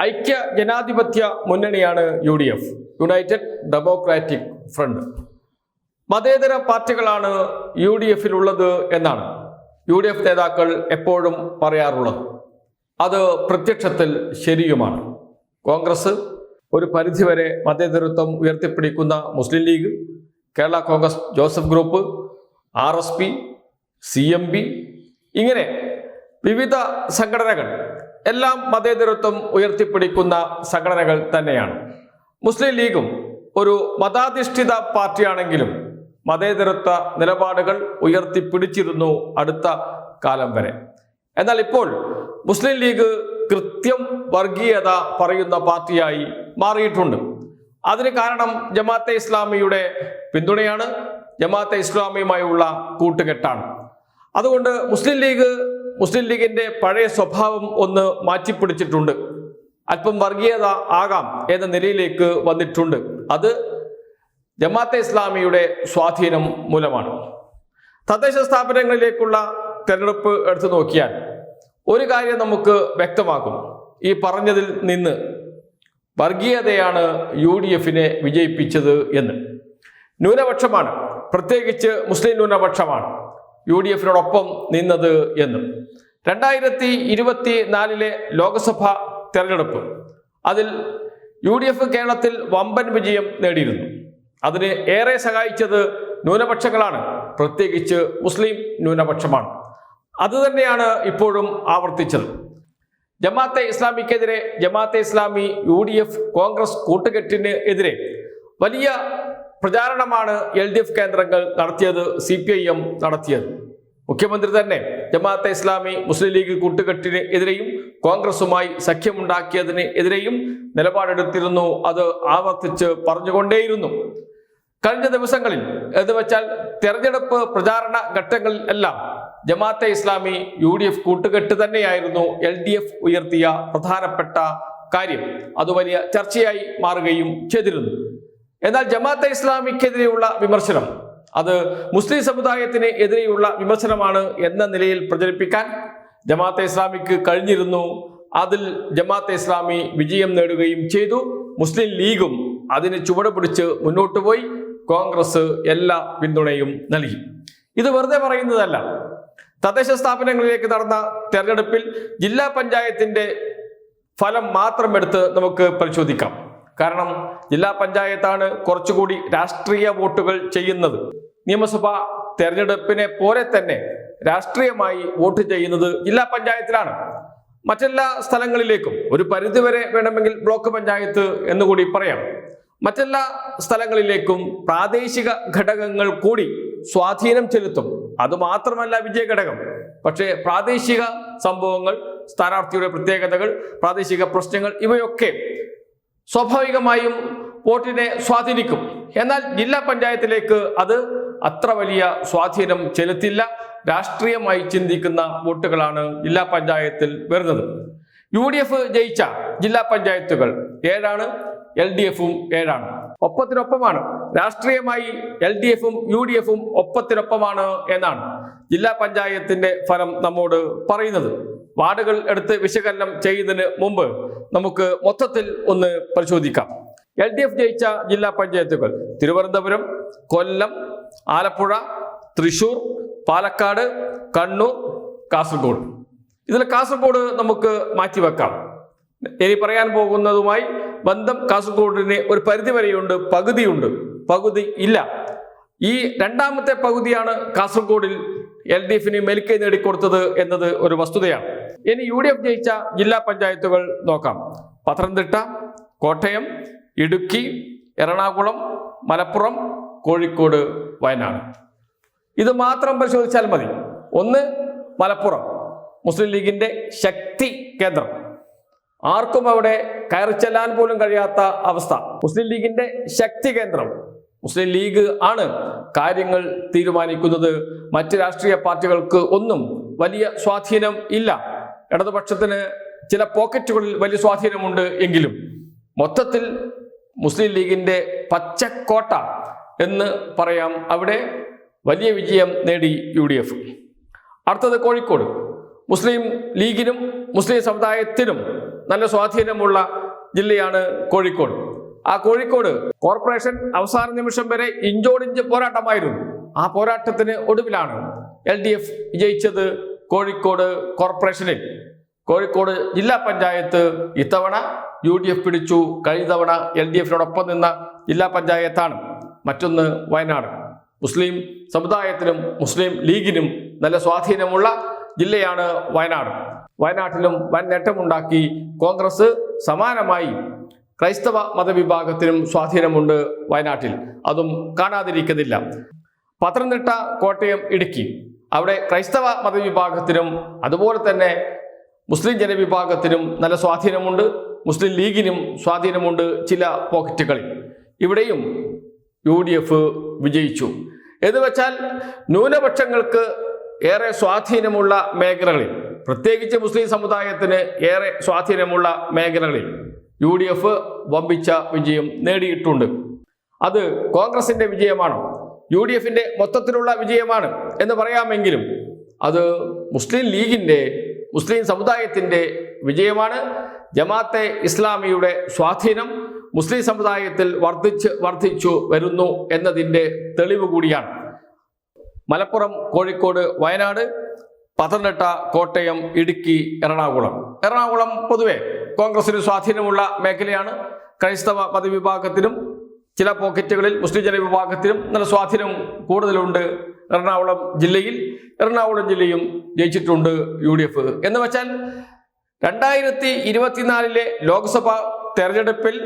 ഐക്യ ജനാധിപത്യ മുന്നണിയാണ് UDF, United democratic front. മതേതര പാർട്ടികളാണ് UDFിലുള്ളത് എന്നാണ് UDF നേതാക്കൾ എപ്പോഴും പറയാറുള്ളത്. അത് പ്രത്യക്ഷത്തിൽ ശരിയുമാണ്. കോൺഗ്രസ്, ഒരു പരിധിവരെ മതേതരത്വം ഉയർത്തിപ്പിടിക്കുന്ന Muslim League, Kerala Congress Joseph group, RSP, CMB, ഇങ്ങനെ വിവിധ സംഘടനകൾ എല്ലാം മതേതരത്വം ഉയർത്തിപ്പിടിക്കുന്ന സംഘടനകൾ തന്നെയാണ്. മുസ്ലിം ലീഗും ഒരു മതാധിഷ്ഠിത പാർട്ടിയാണെങ്കിലും മതേതരത്വ നിലപാടുകൾ ഉയർത്തിപ്പിടിച്ചിരുന്നു അടുത്ത കാലം വരെ. എന്നാൽ ഇപ്പോൾ മുസ്ലിം ലീഗ് കൃത്യം വർഗീയത പറയുന്ന പാർട്ടിയായി മാറിയിട്ടുണ്ട്. അതിന് കാരണം ജമാഅത്തെ ഇസ്ലാമിയുടെ പിന്തുണയാണ്, ജമാഅത്തെ ഇസ്ലാമിയുമായുള്ള കൂട്ടുകെട്ടാണ്. അതുകൊണ്ട് മുസ്ലിം ലീഗിന്റെ പഴയ സ്വഭാവം ഒന്ന് മാറ്റിപ്പിടിച്ചിട്ടുണ്ട്. അല്പം വർഗീയത ആകാം എന്ന നിലയിലേക്ക് വന്നിട്ടുണ്ട്. അത് ജമാഅത്തെ ഇസ്ലാമിയുടെ സ്വാധീനം മൂലമാണ്. തദ്ദേശ സ്ഥാപനങ്ങളിലേക്കുള്ള തെരഞ്ഞെടുപ്പ് എടുത്തു നോക്കിയാൽ ഒരു കാര്യം നമുക്ക് വ്യക്തമാക്കും. ഈ പറഞ്ഞതിൽ നിന്ന് വർഗീയതയാണ് UDFിനെ വിജയിപ്പിച്ചത് എന്ന്. ന്യൂനപക്ഷമാണ്, പ്രത്യേകിച്ച് മുസ്ലിം ന്യൂനപക്ഷമാണ് UDFിനോടൊപ്പം നിന്നത് എന്ന്. 2024 ലോക്സഭാ തെരഞ്ഞെടുപ്പ്, അതിൽ UDF കേരളത്തിൽ വമ്പൻ വിജയം നേടിയിരുന്നു. അതിന് ഏറെ സഹായിച്ചത് ന്യൂനപക്ഷങ്ങളാണ്, പ്രത്യേകിച്ച് മുസ്ലിം ന്യൂനപക്ഷമാണ്. അതുതന്നെയാണ് ഇപ്പോഴും ആവർത്തിച്ചത്. ജമാഅത്തെ ഇസ്ലാമിക്കെതിരെ, ജമാഅത്തെ ഇസ്ലാമി UDF കോൺഗ്രസ് കൂട്ടുകെട്ടിന് എതിരെ വലിയ പ്രചാരണമാണ് LDF കേന്ദ്രങ്ങൾ നടത്തിയത്, CPIM നടത്തിയത്. മുഖ്യമന്ത്രി തന്നെ ജമാഅത്തെ ഇസ്ലാമി മുസ്ലിം ലീഗ് കൂട്ടുകെട്ടിന് എതിരെയും കോൺഗ്രസുമായി സഖ്യമുണ്ടാക്കിയതിന് എതിരെയും നിലപാടെടുത്തിരുന്നു. അത് ആവർത്തിച്ച് പറഞ്ഞുകൊണ്ടേയിരുന്നു. കഴിഞ്ഞ ദിവസങ്ങളിൽ എന്ന് വെച്ചാൽ തെരഞ്ഞെടുപ്പ് പ്രചാരണ ഘട്ടങ്ങളിൽ എല്ലാം ജമാഅത്തെ ഇസ്ലാമി UDF കൂട്ടുകെട്ട് തന്നെയായിരുന്നു LDF ഉയർത്തിയ പ്രധാനപ്പെട്ട കാര്യം. അത് വലിയ ചർച്ചയായി മാറുകയും ചെയ്തിരുന്നു. എന്നാൽ ജമാഅത്തെ ഇസ്ലാമിക്കെതിരെയുള്ള വിമർശനം അത് മുസ്ലിം സമുദായത്തിന് എതിരെയുള്ള വിമർശനമാണ് എന്ന നിലയിൽ പ്രചരിപ്പിക്കാൻ ജമാഅത്തെ ഇസ്ലാമിക്ക് കഴിഞ്ഞിരുന്നു. അതിൽ ജമാഅത്തെ ഇസ്ലാമി വിജയം നേടുകയും ചെയ്തു. മുസ്ലിം ലീഗും അതിന് ചുവട് പിടിച്ച് മുന്നോട്ട് പോയി. കോൺഗ്രസ് എല്ലാ പിന്തുണയും നൽകി. ഇത് വെറുതെ പറയുന്നതല്ല. തദ്ദേശ സ്ഥാപനങ്ങളിലേക്ക് നടന്ന തെരഞ്ഞെടുപ്പിൽ ജില്ലാ പഞ്ചായത്തിന്റെ ഫലം മാത്രം എടുത്ത് നമുക്ക് പരിശോധിക്കാം. കാരണം ജില്ലാ പഞ്ചായത്താണ് കുറച്ചുകൂടി രാഷ്ട്രീയ വോട്ടുകൾ ചെയ്യുന്നത്. നിയമസഭാ തെരഞ്ഞെടുപ്പിനെ പോലെ തന്നെ രാഷ്ട്രീയമായി വോട്ട് ചെയ്യുന്നത് ജില്ലാ പഞ്ചായത്തിലാണ്. മറ്റെല്ലാ സ്ഥലങ്ങളിലേക്കും ഒരു പരിധിവരെ വേണമെങ്കിൽ ബ്ലോക്ക് പഞ്ചായത്ത് എന്നുകൂടി പറയാം. മറ്റെല്ലാ സ്ഥലങ്ങളിലേക്കും പ്രാദേശിക ഘടകങ്ങൾ കൂടി സ്വാധീനം ചെലുത്തും. അതുമാത്രമല്ല വിജയ ഘടകം, പക്ഷേ പ്രാദേശിക സംഭവങ്ങൾ, സ്ഥാനാർത്ഥിയുടെ പ്രത്യേകതകൾ, പ്രാദേശിക പ്രശ്നങ്ങൾ, ഇവയൊക്കെ സ്വാഭാവികമായും വോട്ടിനെ സ്വാധീനിക്കും. എന്നാൽ ജില്ലാ പഞ്ചായത്തിലേക്ക് അത് അത്ര വലിയ സ്വാധീനം ചെലുത്തില്ല. രാഷ്ട്രീയമായി ചിന്തിക്കുന്ന വോട്ടുകളാണ് ജില്ലാ പഞ്ചായത്തിൽ വരുന്നത്. UDF ജയിച്ച ജില്ലാ പഞ്ചായത്തുകൾ 7ആണ്, LDFും 7ആണ്. ഒപ്പത്തിനൊപ്പമാണ്. രാഷ്ട്രീയമായി LDFും UDFും ഒപ്പത്തിനൊപ്പമാണ് എന്നാണ് ജില്ലാ പഞ്ചായത്തിന്റെ ഫലം നമ്മോട് പറയുന്നത്. വാർഡുകൾ എടുത്ത് വിശകലനം ചെയ്യുന്നതിന് മുമ്പ് നമുക്ക് മൊത്തത്തിൽ ഒന്ന് പരിശോധിക്കാം. LDF ജയിച്ച ജില്ലാ പഞ്ചായത്തുകൾ തിരുവനന്തപുരം, കൊല്ലം, ആലപ്പുഴ, തൃശൂർ, പാലക്കാട്, കണ്ണൂർ, കാസർഗോഡ്. ഇതിൽ കാസർഗോഡ് നമുക്ക് മാറ്റിവെക്കാം. ഇനി പറയാൻ പോകുന്നതുമായി ബന്ധം കാസർഗോഡിന് ഒരു പരിധി വരെയുണ്ട്, പകുതിയുണ്ട്, പകുതി ഇല്ല. ഈ രണ്ടാമത്തെ പകുതിയാണ് കാസർഗോഡിൽ LDFിന് മേൽക്കൈ നേടിക്കൊടുത്തത് എന്നത് ഒരു വസ്തുതയാണ്. ഇനി UDF ജയിച്ച ജില്ലാ പഞ്ചായത്തുകൾ നോക്കാം. പത്തനംതിട്ട, കോട്ടയം, ഇടുക്കി, എറണാകുളം, മലപ്പുറം, കോഴിക്കോട്, വയനാട്. ഇത് മാത്രം പരിശോധിച്ചാൽ മതി. ഒന്ന്, മലപ്പുറം മുസ്ലിം ലീഗിന്റെ ശക്തി കേന്ദ്രം. ആർക്കും അവിടെ കയറി ചെല്ലാൻ പോലും കഴിയാത്ത അവസ്ഥ. മുസ്ലിം ലീഗിന്റെ ശക്തി കേന്ദ്രം. മുസ്ലിം ലീഗ് ആണ് കാര്യങ്ങൾ തീരുമാനിക്കുന്നത്. മറ്റ് രാഷ്ട്രീയ പാർട്ടികൾക്ക് ഒന്നും വലിയ സ്വാധീനം ഇല്ല. ഇടതുപക്ഷത്തിന് ചില പോക്കറ്റുകളിൽ വലിയ സ്വാധീനമുണ്ട് എങ്കിലും മൊത്തത്തിൽ മുസ്ലിം ലീഗിന്റെ പച്ചക്കോട്ട എന്ന് പറയാം. അവിടെ വലിയ വിജയം നേടി UDF. അടുത്തത് കോഴിക്കോട്. മുസ്ലിം ലീഗിനും മുസ്ലിം സമുദായത്തിനും നല്ല സ്വാധീനമുള്ള ജില്ലയാണ് കോഴിക്കോട്. ആ കോഴിക്കോട് കോർപ്പറേഷൻ അവസാന നിമിഷം വരെ ഇഞ്ചോടിഞ്ച് പോരാട്ടമായിരുന്നു. ആ പോരാട്ടത്തിന് ഒടുവിലാണ് LDF വിജയിച്ചത് കോഴിക്കോട് കോർപ്പറേഷനിൽ. കോഴിക്കോട് ജില്ലാ പഞ്ചായത്ത് ഇത്തവണ UDF പിടിച്ചു. കഴിഞ്ഞ തവണ LDFിനോടൊപ്പം നിന്ന ജില്ലാ പഞ്ചായത്താണ്. മറ്റൊന്ന് വയനാട്. മുസ്ലിം സമുദായത്തിനും മുസ്ലിം ലീഗിനും നല്ല സ്വാധീനമുള്ള ജില്ലയാണ് വയനാട്. വയനാട്ടിലും വൻ നേട്ടമുണ്ടാക്കി കോൺഗ്രസ്. സമാനമായി ക്രൈസ്തവ മതവിഭാഗത്തിനും സ്വാധീനമുണ്ട് വയനാട്ടിൽ, അതും കാണാതിരിക്കുന്നില്ല. പത്തനംതിട്ട, കോട്ടയം, ഇടുക്കി അവിടെ ക്രൈസ്തവ മതവിഭാഗത്തിനും അതുപോലെ തന്നെ മുസ്ലിം ജനവിഭാഗത്തിനും നല്ല സ്വാധീനമുണ്ട്. മുസ്ലിം ലീഗിനും സ്വാധീനമുണ്ട് ചില പോക്കറ്റുകളിൽ. ഇവിടെയും UDF വിജയിച്ചു. എന്ന് വെച്ചാൽ ന്യൂനപക്ഷങ്ങൾക്ക് ഏറെ സ്വാധീനമുള്ള മേഖലകളിൽ, പ്രത്യേകിച്ച് മുസ്ലിം സമുദായത്തിന് ഏറെ സ്വാധീനമുള്ള മേഖലകളിൽ UDF വമ്പിച്ച വിജയം നേടിയിട്ടുണ്ട്. അത് കോൺഗ്രസിന്റെ വിജയമാണ്, UDFിന്റെ മൊത്തത്തിലുള്ള വിജയമാണ് എന്ന് പറയാമെങ്കിലും അത് മുസ്ലിം ലീഗിന്റെ, മുസ്ലിം സമുദായത്തിന്റെ വിജയമാണ്. ജമാഅത്തെ ഇസ്ലാമിയുടെ സ്വാധീനം മുസ്ലിം സമുദായത്തിൽ വർദ്ധിച്ചു വരുന്നു എന്നതിൻ്റെ തെളിവ് കൂടിയാണ്. മലപ്പുറം, കോഴിക്കോട്, വയനാട്, പത്തനംതിട്ട, കോട്ടയം, ഇടുക്കി, എറണാകുളം പൊതുവെ കോൺഗ്രസിന് സ്വാധീനമുള്ള മേഖലയാണ്. ക്രൈസ്തവ മതവിഭാഗത്തിനും ചില പോക്കറ്റുകളിൽ മുസ്ലിം ജനവിഭാഗത്തിനും നല്ല സ്വാധീനം കൂടുതലുണ്ട്. എറണാകുളം ജില്ലയും ജയിച്ചിട്ടുണ്ട് UDF. എന്ന് വെച്ചാൽ 2024 ലോക്സഭാ തെരഞ്ഞെടുപ്പിൽ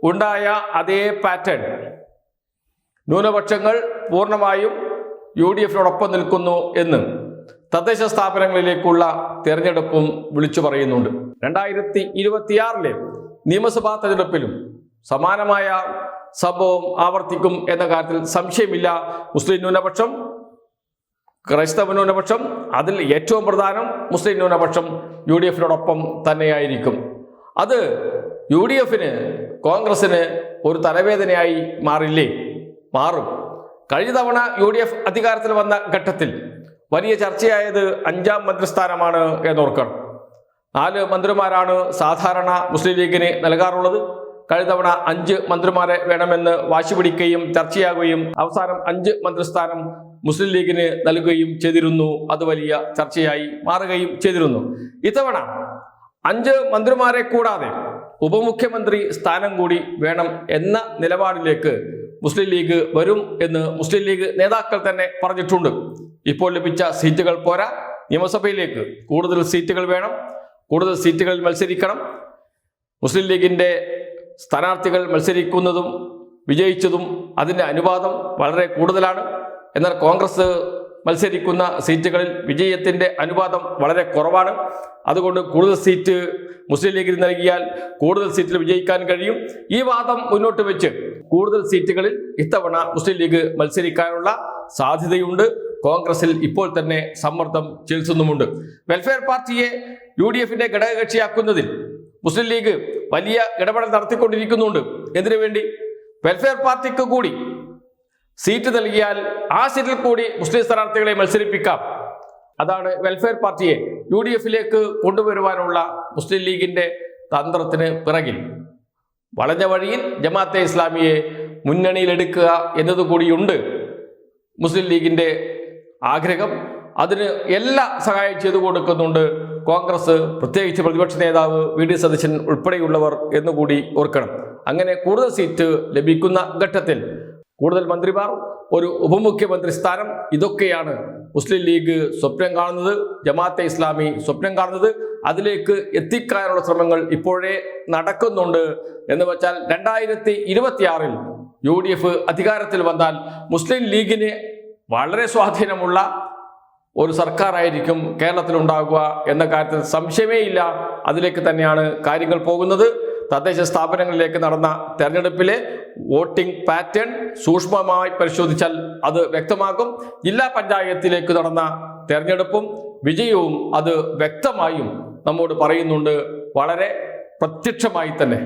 ഉണ്ടായ അതേ പാറ്റേൺ ന്യൂനപക്ഷങ്ങൾ പൂർണ്ണമായും UDFിനോടൊപ്പം നിൽക്കുന്നു എന്ന് തദ്ദേശ സ്ഥാപനങ്ങളിലേക്കുള്ള തെരഞ്ഞെടുപ്പും വിളിച്ചു പറയുന്നുണ്ട്. 2026 നിയമസഭാ തെരഞ്ഞെടുപ്പിലും സമാനമായ സംഭവം ആവർത്തിക്കും എന്ന കാര്യത്തിൽ സംശയമില്ല. മുസ്ലിം ന്യൂനപക്ഷം, ക്രൈസ്തവ ന്യൂനപക്ഷം, അതിൽ ഏറ്റവും പ്രധാനം മുസ്ലിം ന്യൂനപക്ഷം UDFിനോടൊപ്പം തന്നെയായിരിക്കും. അത് UDFിന്, കോൺഗ്രസിന് ഒരു തലവേദനയായി മാറും. കഴിഞ്ഞ തവണ UDF അധികാരത്തിൽ വന്ന ഘട്ടത്തിൽ വലിയ ചർച്ചയായത് 5ാം മന്ത്രിസ്ഥാനമാണ് എന്നോർക്കണം. 4 മന്ത്രിമാരാണ് സാധാരണ മുസ്ലിം ലീഗിന് നൽകാറുള്ളത്. കഴിഞ്ഞ തവണ 5 മന്ത്രിമാരെ വേണമെന്ന് വാശി പിടിക്കുകയും ചർച്ചയാകുകയും അവസാനം 5 മന്ത്രിസ്ഥാനം മുസ്ലിം ലീഗിന് നൽകുകയും ചെയ്തിരുന്നു. അത് വലിയ ചർച്ചയായി മാറുകയും ചെയ്തിരുന്നു. ഇത്തവണ 5 മന്ത്രിമാരെ കൂടാതെ ഉപമുഖ്യമന്ത്രി സ്ഥാനം കൂടി വേണം എന്ന നിലപാടിലേക്ക് മുസ്ലിം ലീഗ് വരും എന്ന് മുസ്ലിം ലീഗ് നേതാക്കൾ തന്നെ പറഞ്ഞിട്ടുണ്ട്. ഇപ്പോൾ ലഭിച്ച സീറ്റുകൾ പോരാ, നിയമസഭയിലേക്ക് കൂടുതൽ സീറ്റുകൾ വേണം, കൂടുതൽ സീറ്റുകളിൽ മത്സരിക്കണം. മുസ്ലിം ലീഗിൻ്റെ സ്ഥാനാർത്ഥികൾ മത്സരിക്കുന്നതും വിജയിച്ചതും അതിൻ്റെ അനുപാതം വളരെ കൂടുതലാണ്. എന്നാൽ കോൺഗ്രസ് മത്സരിക്കുന്ന സീറ്റുകളിൽ വിജയത്തിൻ്റെ അനുപാതം വളരെ കുറവാണ്. അതുകൊണ്ട് കൂടുതൽ സീറ്റ് മുസ്ലിം ലീഗിന് നൽകിയാൽ കൂടുതൽ സീറ്റിൽ വിജയിക്കാൻ കഴിയും. ഈ വാദം മുന്നോട്ട് വെച്ച് കൂടുതൽ സീറ്റുകളിൽ ഇത്തവണ മുസ്ലിം ലീഗ് മത്സരിക്കാനുള്ള സാധ്യതയുണ്ട്. കോൺഗ്രസിൽ ഇപ്പോൾ തന്നെ സമ്മർദ്ദം ചെലുത്തുന്നുമുണ്ട്. വെൽഫെയർ പാർട്ടിയെ UDFിന്റെ ഘടകകക്ഷിയാക്കുന്നതിൽ മുസ്ലിം ലീഗ് വലിയ ഇടപെടൽ നടത്തിക്കൊണ്ടിരിക്കുന്നുണ്ട്. എന്തിനു വേണ്ടി? വെൽഫെയർ പാർട്ടിക്ക് കൂടി സീറ്റ് നൽകിയാൽ ആ സീറ്റിൽ കൂടി മുസ്ലിം സ്ഥാനാർത്ഥികളെ മത്സരിപ്പിക്കാം. അതാണ് വെൽഫെയർ പാർട്ടിയെ UDFിലേക്ക് കൊണ്ടുവരുവാനുള്ള മുസ്ലിം ലീഗിന്റെ തന്ത്രത്തിന് പിറകിൽ. വളഞ്ഞ വഴിയിൽ ജമാഅത്തെ ഇസ്ലാമിയെ മുന്നണിയിലെടുക്കുക എന്നതുകൂടിയുണ്ട് മുസ്ലിം ലീഗിന്റെ ആഗ്രഹം. അതിന് എല്ലാ സഹായം ചെയ്തു കൊടുക്കുന്നുണ്ട് കോൺഗ്രസ്, പ്രത്യേകിച്ച് പ്രതിപക്ഷ നേതാവ് VD സതീശൻ ഉൾപ്പെടെയുള്ളവർ എന്നുകൂടി ഓർക്കണം. അങ്ങനെ കൂടുതൽ സീറ്റ് ലഭിക്കുന്ന ഘട്ടത്തിൽ കൂടുതൽ മന്ത്രിമാർ, ഒരു ഉപമുഖ്യമന്ത്രി സ്ഥാനം, ഇതൊക്കെയാണ് മുസ്ലിം ലീഗ് സ്വപ്നം കാണുന്നത്, ജമാഅത്തെ ഇസ്ലാമി സ്വപ്നം കാണുന്നത്. അതിലേക്ക് എത്തിക്കാനുള്ള ശ്രമങ്ങൾ ഇപ്പോഴേ നടക്കുന്നുണ്ട്. എന്ന് വെച്ചാൽ 2026 UDF അധികാരത്തിൽ വന്നാൽ മുസ്ലിം ലീഗിന് വളരെ സ്വാധീനമുള്ള ഒരു സർക്കാരായിരിക്കും കേരളത്തിലുണ്ടാകുക എന്ന കാര്യത്തിൽ സംശയമേ ഇല്ല. അതിലേക്ക് തന്നെയാണ് കാര്യങ്ങൾ പോകുന്നത്. തദ്ദേശ സ്ഥാപനങ്ങളിലേക്ക് നടന്ന തെരഞ്ഞെടുപ്പിലെ വോട്ടിംഗ് പാറ്റേൺ സൂക്ഷ്മമായി പരിശോധിച്ചാൽ അത് വ്യക്തമാകും. ജില്ലാ പഞ്ചായത്തിലേക്ക് നടന്ന തെരഞ്ഞെടുപ്പും വിജയവും അത് വ്യക്തമായും നമ്മോട് പറയുന്നുണ്ട്, വളരെ പ്രത്യക്ഷമായി തന്നെ.